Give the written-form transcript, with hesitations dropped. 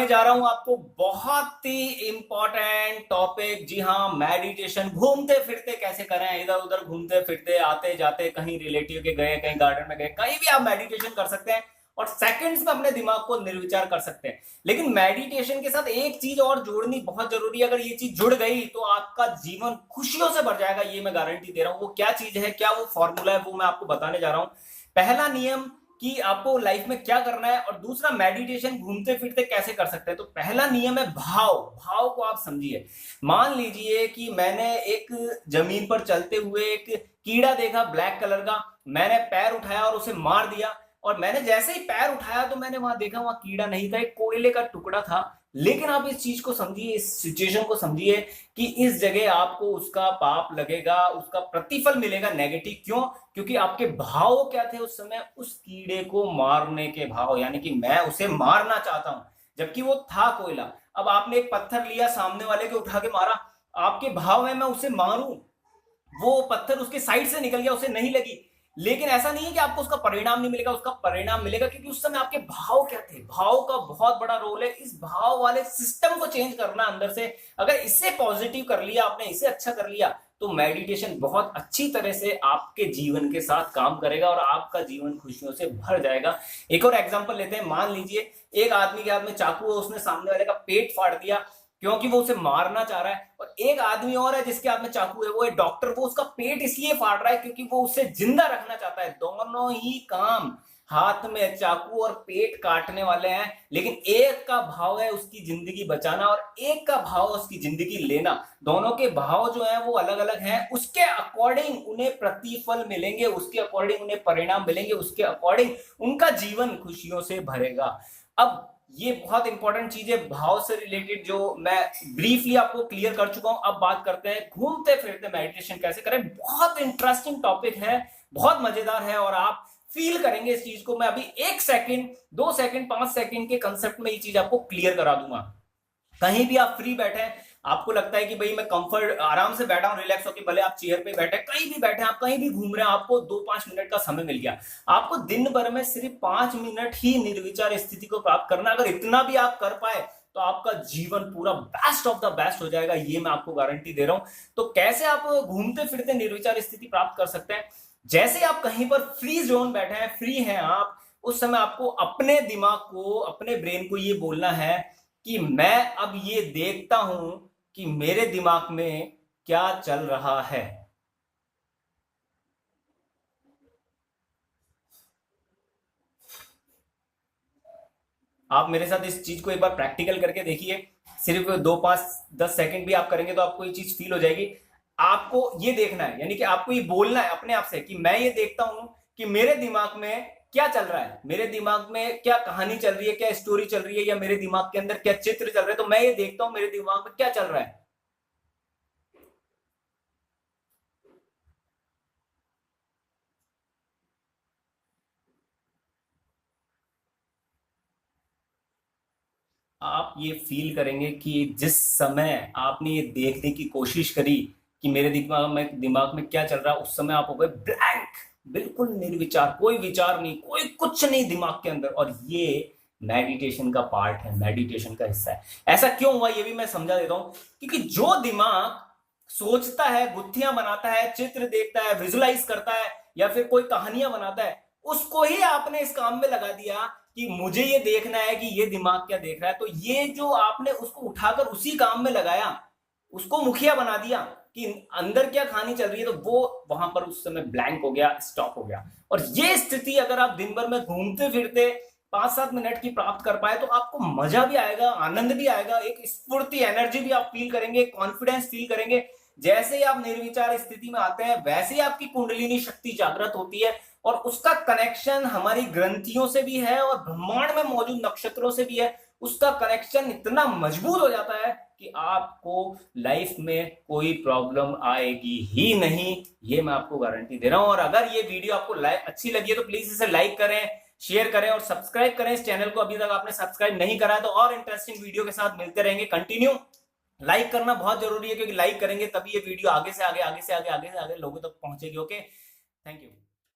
बताने जा रहा हूं आपको बहुत ही इंपॉर्टेंट टॉपिक। जी हाँ, मेडिटेशन घूमते फिरते कैसे करें। इधर उधर घूमते फिरते आते जाते, कहीं रिलेटिव के गए, कहीं गार्डन में गए, कहीं भी आप मेडिटेशन कर सकते हैं और सेकंड्स में अपने दिमाग को निर्विचार कर सकते हैं। लेकिन मेडिटेशन के साथ एक चीज और जोड़नी बहुत जरूरी है। अगर ये चीज जुड़ गई तो आपका जीवन खुशियों से भर जाएगा, ये मैं गारंटी दे रहा हूं। वो क्या चीज है, क्या वो फॉर्मूला है, वो मैं आपको बताने जा रहा हूं। पहला नियम कि आपको लाइफ में क्या करना है, और दूसरा मेडिटेशन घूमते फिरते कैसे कर सकते हैं। तो पहला नियम है भाव। भाव को आप समझिए। मान लीजिए कि मैंने एक जमीन पर चलते हुए एक कीड़ा देखा ब्लैक कलर का, मैंने पैर उठाया और उसे मार दिया। और मैंने जैसे ही पैर उठाया तो मैंने वहां देखा, वहां कीड़ा नहीं था, एक कोयले का टुकड़ा था। लेकिन आप इस चीज को समझिए, इस सिचुएशन को समझिए कि इस जगह आपको उसका पाप लगेगा, उसका प्रतिफल मिलेगा नेगेटिव। क्यों? क्योंकि आपके भाव क्या थे उस समय, उस कीड़े को मारने के भाव, यानी कि मैं उसे मारना चाहता हूं, जबकि वो था कोयला। अब आपने एक पत्थर लिया, सामने वाले को उठा के मारा, आपके भाव है मैं उसे मारूं, वो पत्थर उसके साइड से निकल गया, उसे नहीं लगी। लेकिन ऐसा नहीं है कि आपको उसका परिणाम नहीं मिलेगा, उसका परिणाम मिलेगा, क्योंकि उस समय आपके भाव क्या थे। भाव का बहुत बड़ा रोल है। इस भाव वाले सिस्टम को चेंज करना अंदर से। अगर इसे पॉजिटिव कर लिया आपने, इसे अच्छा कर लिया, तो मेडिटेशन बहुत अच्छी तरह से आपके जीवन के साथ काम करेगा और आपका जीवन खुशियों से भर जाएगा। एक और एग्जांपल लेते हैं। मान लीजिए एक आदमी के हाथ में चाकू है, उसने सामने वाले का पेट फाड़ दिया क्योंकि वो उसे मारना चाह रहा है। और एक आदमी और है जिसके हाथ में चाकू है, वो एक डॉक्टर, वो उसका पेट इसलिए फाड़ रहा है क्योंकि वो उसे जिंदा रखना चाहता है। दोनों ही काम, हाथ में चाकू और पेट काटने वाले हैं, लेकिन एक का भाव है उसकी जिंदगी बचाना और एक का भाव है उसकी जिंदगी लेना। दोनों के भाव जो है वो अलग अलग हैं, उसके अकॉर्डिंग उन्हें प्रतिफल मिलेंगे, उसके अकॉर्डिंग उन्हें परिणाम मिलेंगे, उसके अकॉर्डिंग उनका जीवन खुशियों से भरेगा। अब ये बहुत इंपॉर्टेंट चीज है भाव से रिलेटेड, जो मैं ब्रीफली आपको क्लियर कर चुका हूं। अब बात करते हैं घूमते फिरते मेडिटेशन कैसे करें। बहुत इंटरेस्टिंग टॉपिक है, बहुत मजेदार है, और आप फील करेंगे इस चीज को। मैं अभी 1 सेकंड, 2 सेकंड, 5 सेकंड के कंसेप्ट में ये चीज आपको क्लियर करा दूंगा। कहीं भी आप फ्री बैठे हैं, आपको लगता है कि भाई मैं कंफर्ट आराम से बैठा हूं, रिलैक्स होकर, भले आप चेयर पे बैठे, कहीं भी बैठे, आप कहीं भी घूम रहे हैं, आपको 2-5 मिनट का समय मिल गया। आपको दिन भर में सिर्फ 5 मिनट ही निर्विचार स्थिति को प्राप्त करना। अगर इतना भी आप कर पाए तो आपका जीवन पूरा बेस्ट ऑफ द बेस्ट हो जाएगा, ये मैं आपको गारंटी दे रहा हूं। तो कैसे आप घूमते फिरते निर्विचार स्थिति प्राप्त कर सकते हैं? जैसे आप कहीं पर फ्री जोन बैठे हैं, फ्री हैं आप, उस समय आपको अपने दिमाग को, अपने ब्रेन को ये बोलना है कि मैं अब ये देखता हूं कि मेरे दिमाग में क्या चल रहा है। आप मेरे साथ इस चीज को एक बार प्रैक्टिकल करके देखिए। सिर्फ 2-5-10 सेकंड भी आप करेंगे तो आपको ये चीज फील हो जाएगी। आपको ये देखना है, यानी कि आपको ये बोलना है अपने आप से कि मैं ये देखता हूं कि मेरे दिमाग में क्या चल रहा है, मेरे दिमाग में क्या कहानी चल रही है, क्या स्टोरी चल रही है, या मेरे दिमाग के अंदर क्या चित्र चल रहा है। तो मैं ये देखता हूं मेरे दिमाग में क्या चल रहा है। आप ये फील करेंगे कि जिस समय आपने ये देखने की कोशिश करी कि मेरे दिमाग में क्या चल रहा है, उस समय आप हो गए ब्लैंक, बिल्कुल निर्विचार, कोई विचार नहीं, कोई कुछ नहीं दिमाग के अंदर। और ये मेडिटेशन का पार्ट है, मेडिटेशन का हिस्सा है। ऐसा क्यों हुआ ये भी मैं समझा देता हूं। क्योंकि जो दिमाग सोचता है, गुत्थियां बनाता है, चित्र देखता है, विजुलाइज करता है, या फिर कोई कहानियां बनाता है, उसको ही आपने इस काम में लगा दिया कि मुझे ये देखना है कि ये दिमाग क्या देख रहा है। तो ये जो आपने उसको उठाकर उसी काम में लगाया, उसको मुखिया बना दिया कि अंदर क्या कहानी चल रही है, तो वो वहां पर उस समय ब्लैंक हो गया, स्टॉप हो गया। और ये स्थिति अगर आप दिन भर में घूमते फिरते 5-7 मिनट की प्राप्त कर पाए तो आपको मजा भी आएगा, आनंद भी आएगा, एक स्फूर्ति, एनर्जी भी आप फील करेंगे, कॉन्फिडेंस फील करेंगे। जैसे ही आप निर्विचार स्थिति में आते हैं, वैसे ही आपकी कुंडलिनी शक्ति जागृत होती है, और उसका कनेक्शन हमारी ग्रंथियों से भी है और ब्रह्मांड में मौजूद नक्षत्रों से भी है। उसका कनेक्शन इतना मजबूत हो जाता है कि आपको लाइफ में कोई प्रॉब्लम आएगी ही नहीं, ये मैं आपको गारंटी दे रहा हूं। और अगर ये वीडियो आपको अच्छी लगी है तो प्लीज इसे लाइक करें, शेयर करें और सब्सक्राइब करें इस चैनल को। अभी तक आपने सब्सक्राइब नहीं करा है तो और इंटरेस्टिंग वीडियो के साथ मिलते रहेंगे कंटिन्यू। लाइक करना बहुत जरूरी है, क्योंकि लाइक करेंगे तभी ये वीडियो आगे से आगे, आगे से आगे, आगे से आगे लोगों तक पहुंचेगी। Okay, thank you.